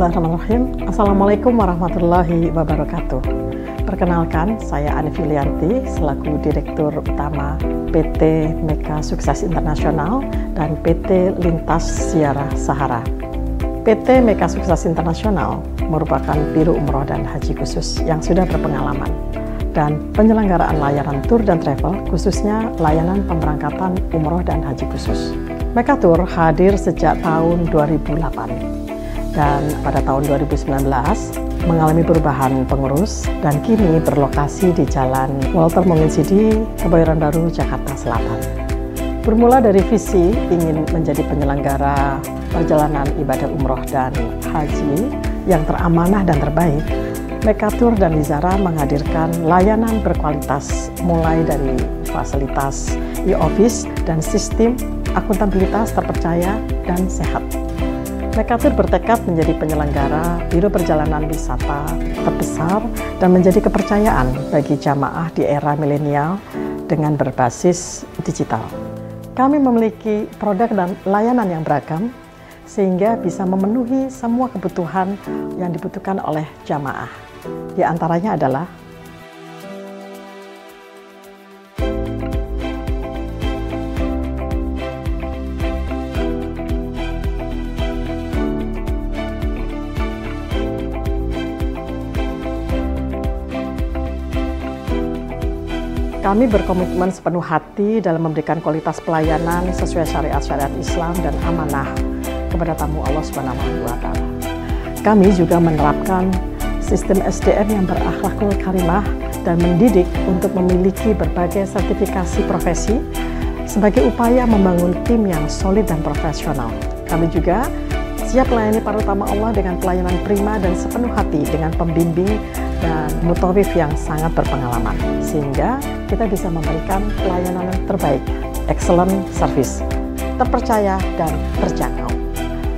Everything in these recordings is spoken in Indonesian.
Bismillahirrahmanirrahim. Assalamualaikum warahmatullahi wabarakatuh. Perkenalkan, saya Ani Filianti selaku Direktur Utama PT Meka Sukses Internasional dan PT Lintas Ziarah Sahara. PT Meka Sukses Internasional merupakan Biro Umroh dan Haji khusus yang sudah berpengalaman dan penyelenggaraan layanan tur dan travel, khususnya layanan pemberangkatan umroh dan haji khusus. Meka Tour hadir sejak tahun 2008. Dan pada tahun 2019 mengalami perubahan pengurus dan kini berlokasi di Jalan Walter Monginsidi, Kebayoran Baru, Jakarta Selatan. Bermula dari visi ingin menjadi penyelenggara perjalanan ibadah umroh dan haji yang teramanah dan terbaik, Meka Tour dan Wizara menghadirkan layanan berkualitas mulai dari fasilitas e-office dan sistem akuntabilitas terpercaya dan sehat. Meka Tour bertekad menjadi penyelenggara biro perjalanan wisata terbesar dan menjadi kepercayaan bagi jamaah di era milenial dengan berbasis digital. Kami memiliki produk dan layanan yang beragam sehingga bisa memenuhi semua kebutuhan yang dibutuhkan oleh jamaah. Di antaranya adalah kami berkomitmen sepenuh hati dalam memberikan kualitas pelayanan sesuai syariat-syariat Islam dan amanah kepada tamu Allah Subhanahu wa Ta'ala. Kami juga menerapkan sistem SDM yang berakhlakul karimah dan mendidik untuk memiliki berbagai sertifikasi profesi sebagai upaya membangun tim yang solid dan profesional. Kami juga siap melayani para tamu Allah dengan pelayanan prima dan sepenuh hati dengan pembimbing dan mutawif yang sangat berpengalaman, sehingga kita bisa memberikan pelayanan yang terbaik, excellent service, terpercaya dan terjangkau.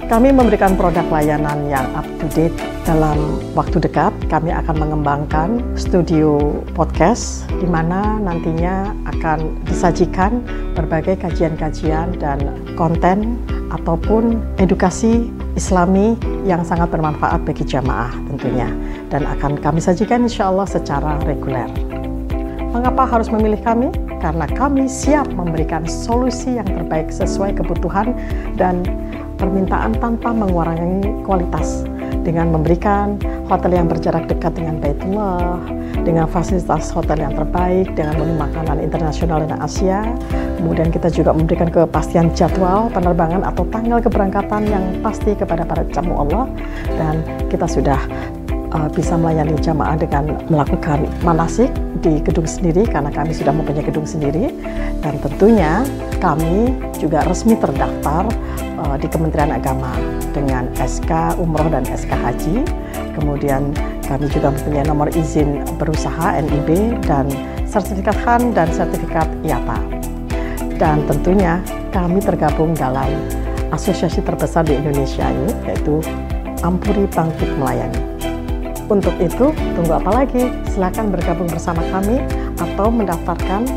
Kami memberikan produk layanan yang up to date. Dalam waktu dekat, kami akan mengembangkan studio podcast, di mana nantinya akan disajikan berbagai kajian-kajian dan konten ataupun edukasi Islami yang sangat bermanfaat bagi jamaah tentunya, dan akan kami sajikan insya Allah secara reguler. Mengapa harus memilih kami? Karena kami siap memberikan solusi yang terbaik sesuai kebutuhan dan permintaan tanpa mengurangi kualitas, dengan memberikan hotel yang berjarak dekat dengan Baitullah, dengan fasilitas hotel yang terbaik, dengan menu makanan internasional dan Asia. Kemudian kita juga memberikan kepastian jadwal penerbangan atau tanggal keberangkatan yang pasti kepada para tamu Allah, dan kita sudah bisa melayani jamaah dengan melakukan manasik di gedung sendiri karena kami sudah mempunyai gedung sendiri, dan tentunya kami juga resmi terdaftar di Kementerian Agama dengan SK Umroh dan SK Haji. Kemudian kami juga mempunyai nomor izin berusaha NIB dan sertifikat HAN dan sertifikat IATA. Dan tentunya kami tergabung dalam asosiasi terbesar di Indonesia ini, yaitu Ampuri Bangkit Melayani. Untuk itu, tunggu apa lagi? Silakan bergabung bersama kami atau mendaftarkan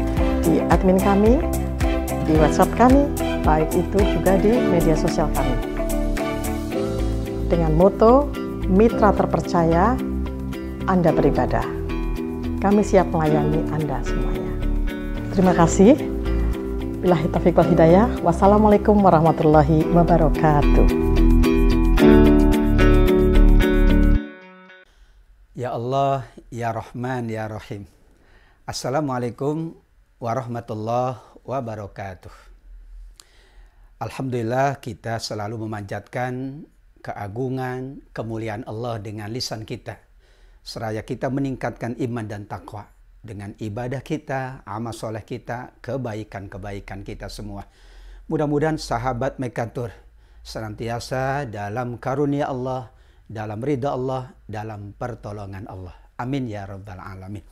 di admin kami, di WhatsApp kami, baik itu juga di media sosial kami. Dengan moto, mitra terpercaya, Anda beribadah. Kami siap melayani Anda semuanya. Terima kasih. Billahi taufiq wal hidayah. Wassalamualaikum warahmatullahi wabarakatuh. Ya Allah, Ya Rahman, Ya Rahim. Assalamualaikum warahmatullahi wabarakatuh. Alhamdulillah, kita selalu memanjatkan keagungan, kemuliaan Allah dengan lisan kita, seraya kita meningkatkan iman dan takwa dengan ibadah kita, amal soleh kita, kebaikan-kebaikan kita semua. Mudah-mudahan sahabat Meka Tour senantiasa dalam karunia Allah, dalam ridha Allah, dalam pertolongan Allah. Amin ya rabbal alamin.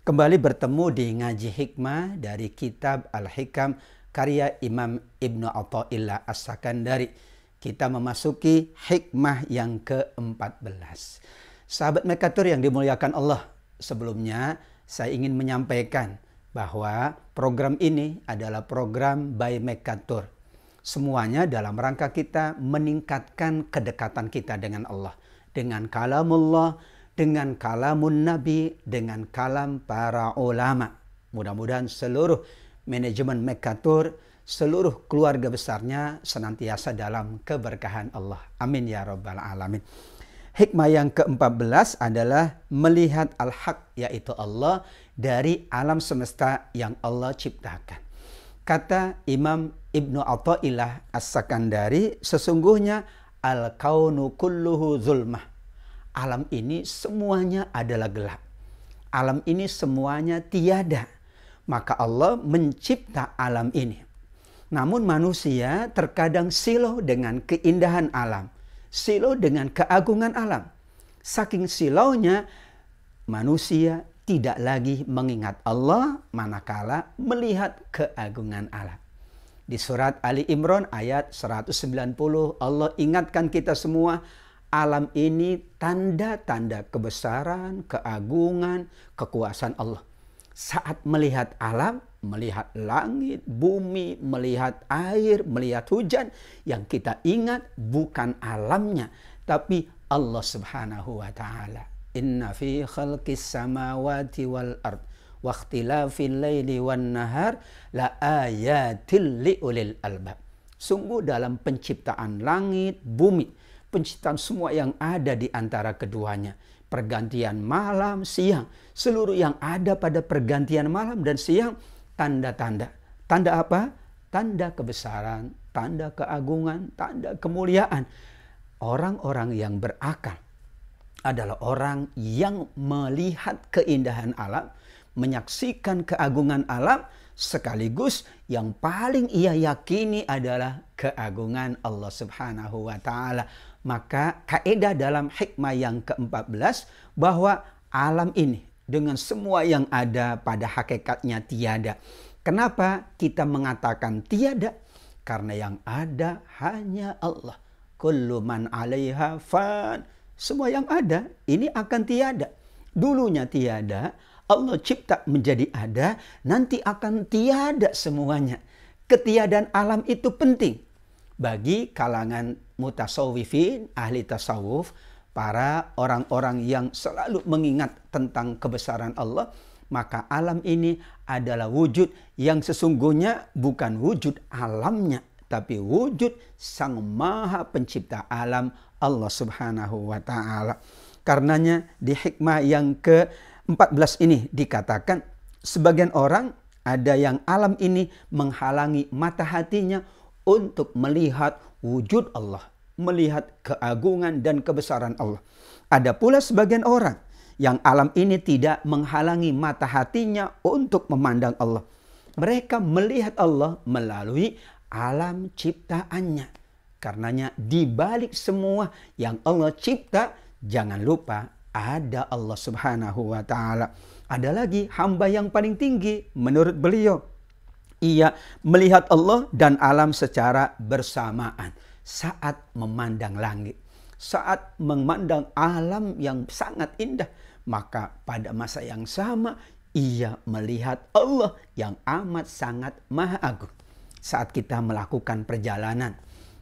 Kembali bertemu di ngaji hikmah dari kitab Al-Hikam karya Imam Ibnu Athaillah As-Sakandari. Kita memasuki hikmah yang ke-14. Sahabat Meka Tour yang dimuliakan Allah, sebelumnya saya ingin menyampaikan bahwa program ini adalah program by Meka Tour. Semuanya dalam rangka kita meningkatkan kedekatan kita dengan Allah. dengan kalamullah, dengan kalamun Nabi, dengan kalam para ulama. Mudah-mudahan seluruh manajemen Mekatur, seluruh keluarga besarnya senantiasa dalam keberkahan Allah. Amin ya rabbal alamin. Hikmah yang ke-14 adalah melihat al-haq, yaitu Allah, dari alam semesta yang Allah ciptakan. Kata Imam Ibnu Athaillah As-Sakandari, sesungguhnya al-kaunu kulluhu zulmah. Alam ini semuanya adalah gelap. Alam ini semuanya tiada. Maka Allah mencipta alam ini. Namun manusia terkadang silau dengan keindahan alam. Silau dengan keagungan alam. Saking silaunya, manusia tidak lagi mengingat Allah manakala melihat keagungan alam. Di surat Ali Imran ayat 190, Allah ingatkan kita semua, alam ini tanda-tanda kebesaran, keagungan, kekuasaan Allah. Saat melihat alam, melihat langit, bumi, melihat air, melihat hujan, yang kita ingat bukan alamnya, tapi Allah Subhanahu wa Ta'ala. Inna fi khalqis samawati wal ard wa ikhtilafil laili wan nahar la ayatil liulil albab. Sungguh dalam penciptaan langit, bumi, penciptaan semua yang ada di antara keduanya, pergantian malam, siang, seluruh yang ada pada pergantian malam dan siang, tanda-tanda. Tanda apa? Tanda kebesaran, tanda keagungan, tanda kemuliaan. Orang-orang yang berakal adalah orang yang melihat keindahan alam, menyaksikan keagungan alam, sekaligus yang paling ia yakini adalah keagungan Allah Subhanahu wa Ta'ala. Maka kaidah dalam hikmah yang ke-14 bahwa alam ini dengan semua yang ada pada hakikatnya tiada. Kenapa kita mengatakan tiada? Karena yang ada hanya Allah. Kullu man 'alaiha fan. Semua yang ada ini akan tiada. Dulunya tiada, Allah cipta menjadi ada, nanti akan tiada semuanya. Ketiadaan alam itu penting bagi kalangan mutasawwifin, ahli tasawuf, para orang-orang yang selalu mengingat tentang kebesaran Allah. Maka alam ini adalah wujud yang sesungguhnya bukan wujud alamnya, tapi wujud Sang Maha Pencipta alam, Allah Subhanahu wa Ta'ala. Karenanya di hikmah yang ke-14 ini dikatakan, sebagian orang ada yang alam ini menghalangi mata hatinya untuk melihat wujud Allah, melihat keagungan dan kebesaran Allah. Ada pula sebagian orang yang alam ini tidak menghalangi mata hatinya untuk memandang Allah. Mereka melihat Allah melalui alam ciptaannya. Karenanya di balik semua yang Allah cipta, jangan lupa ada Allah Subhanahu wa Ta'ala. Ada lagi hamba yang paling tinggi menurut beliau. Ia melihat Allah dan alam secara bersamaan saat memandang langit, saat memandang alam yang sangat indah. Maka pada masa yang sama ia melihat Allah yang amat sangat maha agung. Saat kita melakukan perjalanan,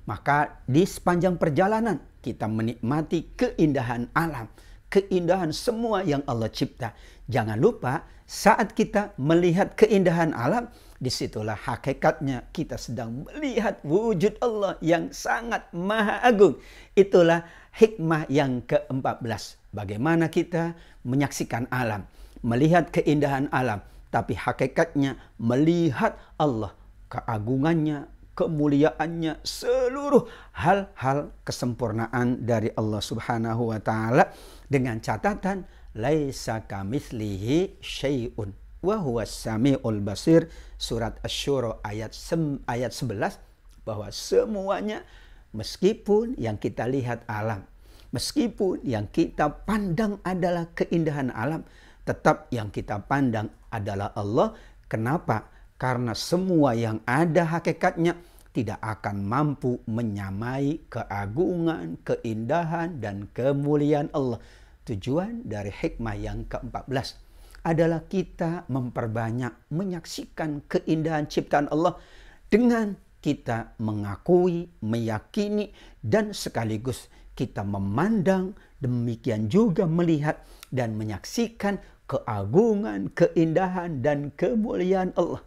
maka di sepanjang perjalanan kita menikmati keindahan alam, keindahan semua yang Allah cipta. Jangan lupa saat kita melihat keindahan alam, disitulah hakikatnya kita sedang melihat wujud Allah yang sangat maha agung. Itulah hikmah yang ke-14. Bagaimana kita menyaksikan alam, melihat keindahan alam, tapi hakikatnya melihat Allah, keagungannya, kemuliaannya, seluruh hal-hal kesempurnaan dari Allah Subhanahu wa Ta'ala, dengan catatan laisa kamitslihi syai'un wa huwas samiul basir, surat Asy-Syura ayat 11, bahwa semuanya, meskipun yang kita lihat alam, meskipun yang kita pandang adalah keindahan alam, tetap yang kita pandang adalah Allah. Kenapa? Karena semua yang ada hakikatnya tidak akan mampu menyamai keagungan, keindahan, dan kemuliaan Allah. Tujuan dari hikmah yang ke-14 adalah kita memperbanyak menyaksikan keindahan ciptaan Allah dengan kita mengakui, meyakini, dan sekaligus kita memandang, demikian juga melihat dan menyaksikan keagungan, keindahan, dan kemuliaan Allah.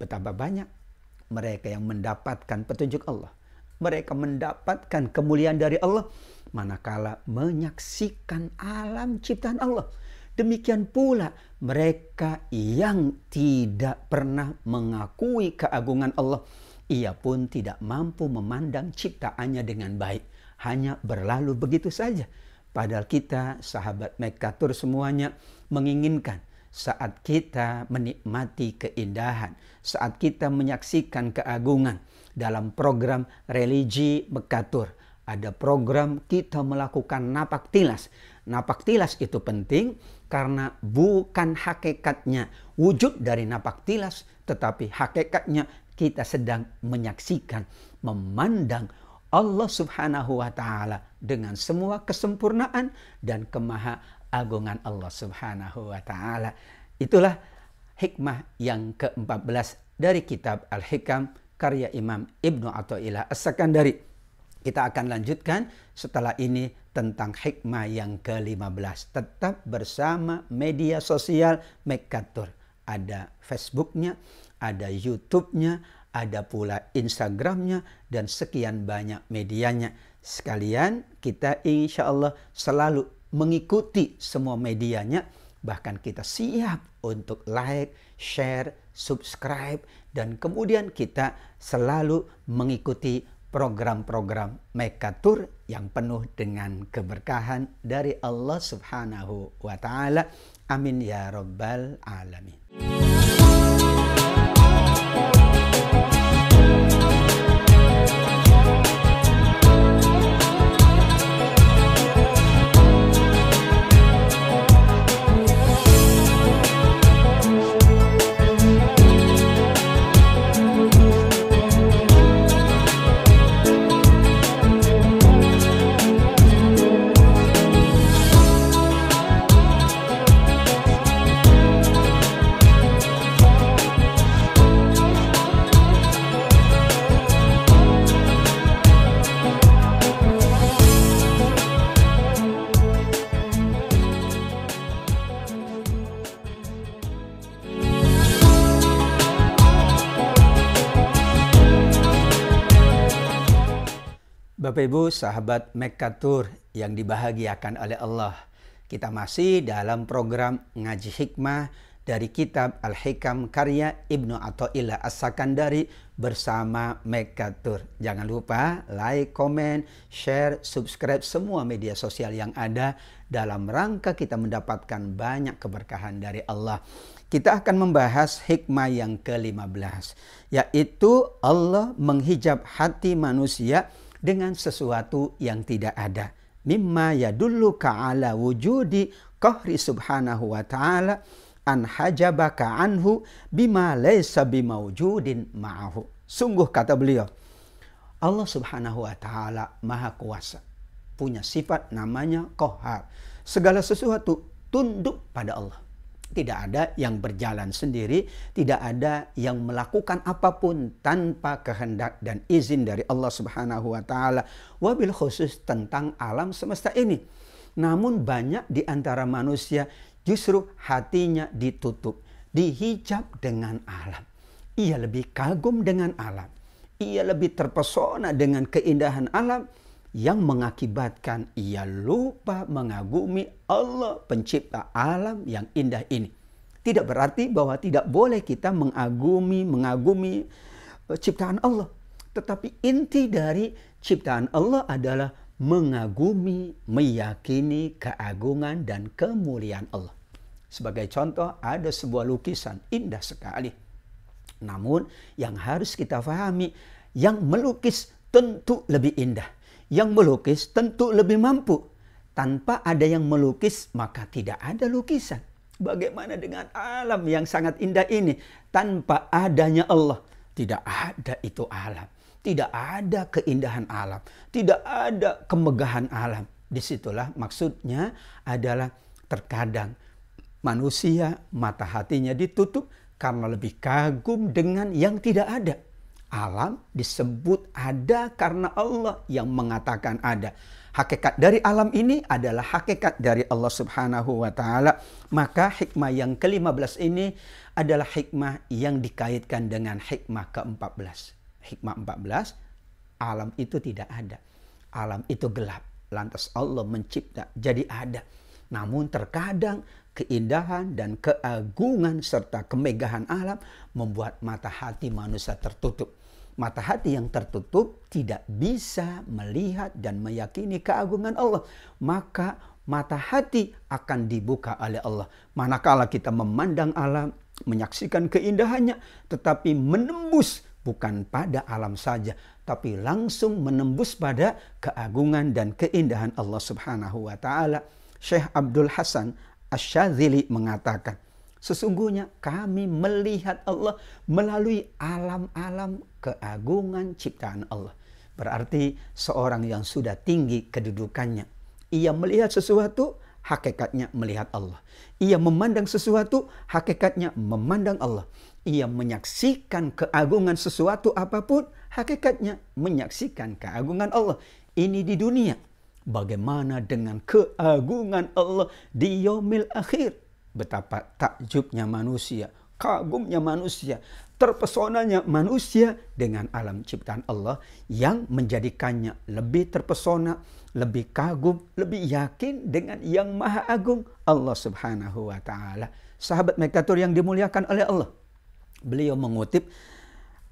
Betapa banyak mereka yang mendapatkan petunjuk Allah. Mereka mendapatkan kemuliaan dari Allah manakala menyaksikan alam ciptaan Allah. Demikian pula mereka yang tidak pernah mengakui keagungan Allah, ia pun tidak mampu memandang ciptaannya dengan baik. Hanya berlalu begitu saja. Padahal kita, sahabat Mekatur semuanya, menginginkan saat kita menikmati keindahan, saat kita menyaksikan keagungan dalam program religi Mekatur, ada program kita melakukan napak tilas. Napak tilas itu penting karena bukan hakikatnya wujud dari napak tilas, tetapi hakikatnya kita sedang menyaksikan, memandang Allah Subhanahu wa Ta'ala dengan semua kesempurnaan dan kemahaagungan Allah Subhanahu wa Ta'ala. Itulah hikmah yang ke-14 dari kitab Al-Hikam karya Imam Ibnu Athaillah As-Sakandari. Kita akan lanjutkan setelah ini tentang hikmah yang ke-15. Tetap bersama media sosial Mekatur. Ada Facebooknya, ada YouTube-nya, ada pula Instagramnya, dan sekian banyak medianya. Sekalian kita insya Allah selalu mengikuti semua medianya. Bahkan kita siap untuk like, share, subscribe, dan kemudian kita selalu mengikuti program-program Mekatur yang penuh dengan keberkahan dari Allah Subhanahu wa Ta'ala. Amin ya Rabbal Alamin. Bapak Ibu sahabat Mekatur yang dibahagiakan oleh Allah, kita masih dalam program ngaji hikmah dari kitab Al-Hikam karya Ibnu Athaillah As-Sakandari bersama Mekatur. Jangan lupa like, komen, share, subscribe semua media sosial yang ada dalam rangka kita mendapatkan banyak keberkahan dari Allah. Kita akan membahas hikmah yang ke-15, yaitu Allah menghijab hati manusia dengan sesuatu yang tidak ada. Mimma yadulluka ala wujudi qahri subhanahu wa ta'ala an hajabaka anhu bima laysa bimawjudin ma'ahu. Sungguh kata beliau, Allah Subhanahu wa Ta'ala maha kuasa, punya sifat namanya qahar. Segala sesuatu tunduk pada Allah. Tidak ada yang berjalan sendiri, tidak ada yang melakukan apapun tanpa kehendak dan izin dari Allah Subhanahu wa Ta'ala. Wabil khusus tentang alam semesta ini. Namun banyak di antara manusia justru hatinya ditutup, dihijab dengan alam. Ia lebih kagum dengan alam. Ia lebih terpesona dengan keindahan alam, yang mengakibatkan ia lupa mengagumi Allah pencipta alam yang indah ini. Tidak berarti bahwa tidak boleh kita mengagumi ciptaan Allah. Tetapi inti dari ciptaan Allah adalah mengagumi, meyakini keagungan dan kemuliaan Allah. Sebagai contoh, ada sebuah lukisan indah sekali. Namun yang harus kita pahami, yang melukis tentu lebih indah. Yang melukis tentu lebih mampu. Tanpa ada yang melukis, maka tidak ada lukisan. Bagaimana dengan alam yang sangat indah ini? Tanpa adanya Allah, tidak ada itu alam. Tidak ada keindahan alam. Tidak ada kemegahan alam. Disitulah maksudnya adalah terkadang manusia mata hatinya ditutup karena lebih kagum dengan yang tidak ada. alam disebut ada karena Allah yang mengatakan ada. Hakikat dari alam ini adalah hakikat dari Allah Subhanahu wa Ta'ala. Maka hikmah yang ke-15 ini adalah hikmah yang dikaitkan dengan hikmah ke-14. Hikmah 14, alam itu tidak ada. Alam itu gelap. Lantas Allah mencipta jadi ada. Namun terkadang keindahan dan keagungan serta kemegahan alam membuat mata hati manusia tertutup. Mata hati yang tertutup tidak bisa melihat dan meyakini keagungan Allah. Maka mata hati akan dibuka oleh Allah. Manakala kita memandang alam, menyaksikan keindahannya, tetapi menembus bukan pada alam saja, tapi langsung menembus pada keagungan dan keindahan Allah Subhanahu wa Ta'ala. Syekh Abdul Hasan Asy-Syadzili mengatakan, sesungguhnya kami melihat Allah melalui alam-alam keagungan ciptaan Allah. Berarti seorang yang sudah tinggi kedudukannya, ia melihat sesuatu, hakikatnya melihat Allah. Ia memandang sesuatu, hakikatnya memandang Allah. Ia menyaksikan keagungan sesuatu apapun, hakikatnya menyaksikan keagungan Allah. Ini di dunia. Bagaimana dengan keagungan Allah di yaumil akhir? Betapa takjubnya manusia, kagumnya manusia, terpesonanya manusia dengan alam ciptaan Allah yang menjadikannya lebih terpesona, lebih kagum, lebih yakin dengan yang maha agung, Allah Subhanahu wa Ta'ala. Sahabat Mekatur yang dimuliakan oleh Allah, beliau mengutip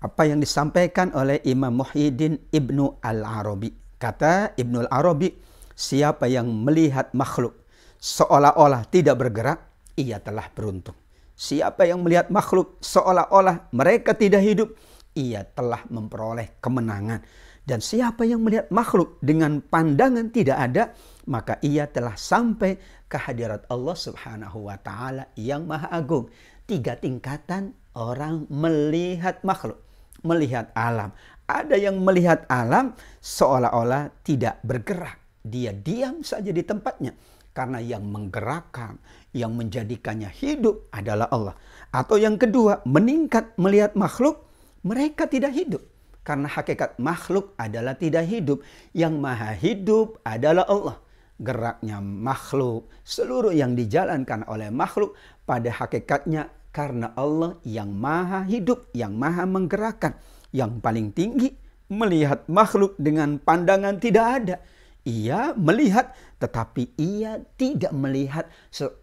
apa yang disampaikan oleh Imam Muhyiddin Ibnu Al-Arabi. Kata Ibnu Al-Arabi, siapa yang melihat makhluk seolah-olah tidak bergerak, ia telah beruntung. Siapa yang melihat makhluk seolah-olah mereka tidak hidup, ia telah memperoleh kemenangan. Dan siapa yang melihat makhluk dengan pandangan tidak ada, maka ia telah sampai ke hadirat Allah Subhanahu wa Ta'ala yang maha agung. 3 tingkatan orang melihat makhluk, melihat alam. Ada yang melihat alam seolah-olah tidak bergerak. Dia diam saja di tempatnya. Karena yang menggerakkan, yang menjadikannya hidup adalah Allah. Atau yang kedua, meningkat melihat makhluk, mereka tidak hidup. Karena hakikat makhluk adalah tidak hidup. Yang maha hidup adalah Allah. Geraknya makhluk, seluruh yang dijalankan oleh makhluk pada hakikatnya karena Allah yang maha hidup, yang maha menggerakkan. Yang paling tinggi melihat makhluk dengan pandangan tidak ada. Ia melihat, tetapi ia tidak melihat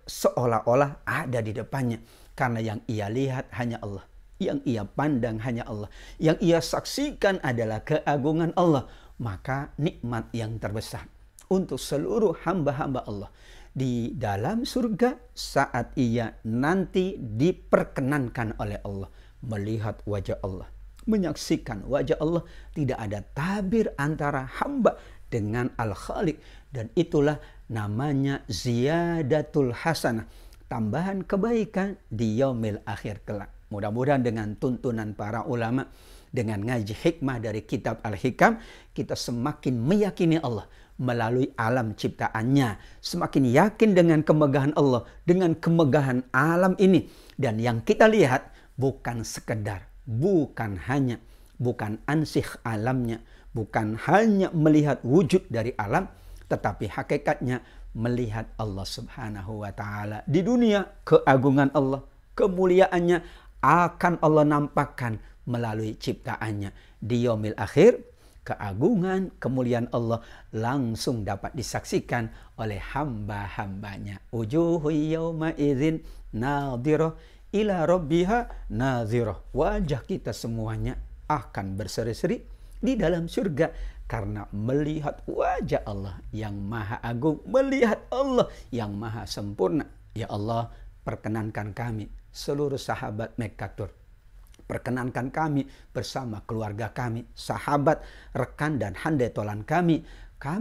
seolah-olah ada di depannya. Karena yang ia lihat hanya Allah. Yang ia pandang hanya Allah. Yang ia saksikan adalah keagungan Allah. Maka nikmat yang terbesar untuk seluruh hamba-hamba Allah. Di dalam surga saat ia nanti diperkenankan oleh Allah. Melihat wajah Allah. Menyaksikan wajah Allah. Tidak ada tabir antara hamba dengan Al-Khaliq, dan itulah namanya ziyadatul hasanah, tambahan kebaikan di yaumil akhir kelak. Mudah-mudahan dengan tuntunan para ulama, dengan ngaji hikmah dari kitab Al-Hikam, kita semakin meyakini Allah melalui alam ciptaannya, semakin yakin dengan kemegahan Allah, dengan kemegahan alam ini. Dan yang kita lihat bukan sekedar, bukan hanya, bukan ansih alamnya, bukan hanya melihat wujud dari alam, tetapi hakikatnya melihat Allah Subhanahu wa Ta'ala. Di dunia, keagungan Allah, kemuliaannya akan Allah nampakkan melalui ciptaannya. Di yaumil akhir, keagungan, kemuliaan Allah langsung dapat disaksikan oleh hamba-hambanya. Wujuhu yawma idzin nadhirah ila rabbiha nadhirah. Wajah kita semuanya akan berseri-seri di dalam surga karena melihat wajah Allah yang maha agung, melihat Allah yang maha sempurna. Ya Allah, perkenankan kami seluruh sahabat Mekatur, perkenankan kami bersama keluarga kami, sahabat, rekan dan handai tolan kami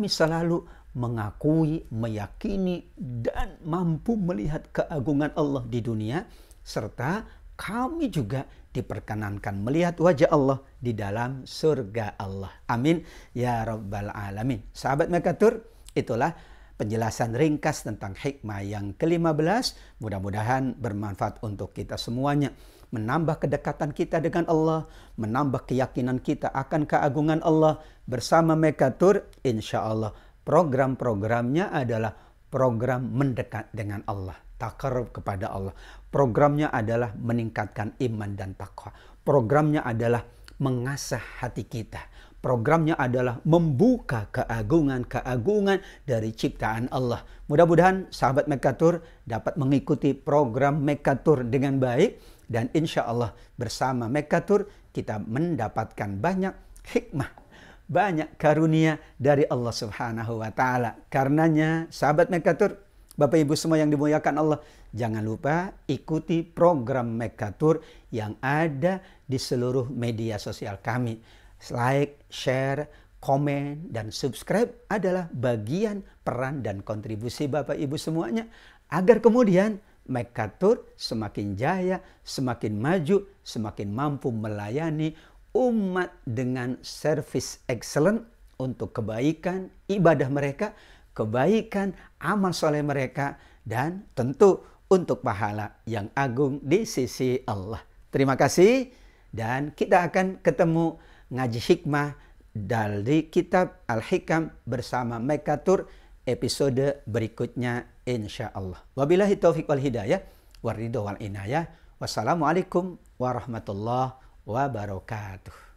selalu mengakui, meyakini dan mampu melihat keagungan Allah di dunia, serta kami juga diperkenankan melihat wajah Allah di dalam surga Allah. Amin ya rabbal alamin. Sahabat Mekatur, itulah penjelasan ringkas tentang hikmah yang ke-15. Mudah-mudahan bermanfaat untuk kita semuanya. menambah kedekatan kita dengan Allah, menambah keyakinan kita akan keagungan Allah. Bersama Mekatur, insya Allah program-programnya adalah program mendekat dengan Allah, takarrub kepada Allah. Programnya adalah meningkatkan iman dan takwa. Programnya adalah mengasah hati kita. Programnya adalah membuka keagungan-keagungan dari ciptaan Allah. Mudah-mudahan sahabat Mekatur dapat mengikuti program Mekatur dengan baik. Dan insya Allah bersama Mekatur kita mendapatkan banyak hikmah, banyak karunia dari Allah Subhanahu wa Ta'ala. Karenanya, sahabat Mekatur, Bapak Ibu semua yang dimuliakan Allah, jangan lupa ikuti program Mekatur yang ada di seluruh media sosial kami. Like, share, komen, dan subscribe adalah bagian peran dan kontribusi Bapak Ibu semuanya, agar kemudian Mekatur semakin jaya, semakin maju, semakin mampu melayani umat dengan service excellent untuk kebaikan ibadah mereka, kebaikan amal soleh mereka, dan tentu untuk pahala yang agung di sisi Allah. Terima kasih, dan kita akan ketemu ngaji hikmah dari kitab Al-Hikam bersama Mekatur episode berikutnya insya Allah. Wabillahi taufiq wal hidayah, waridho wal inayah. Wassalamualaikum warahmatullahi wabarakatuh.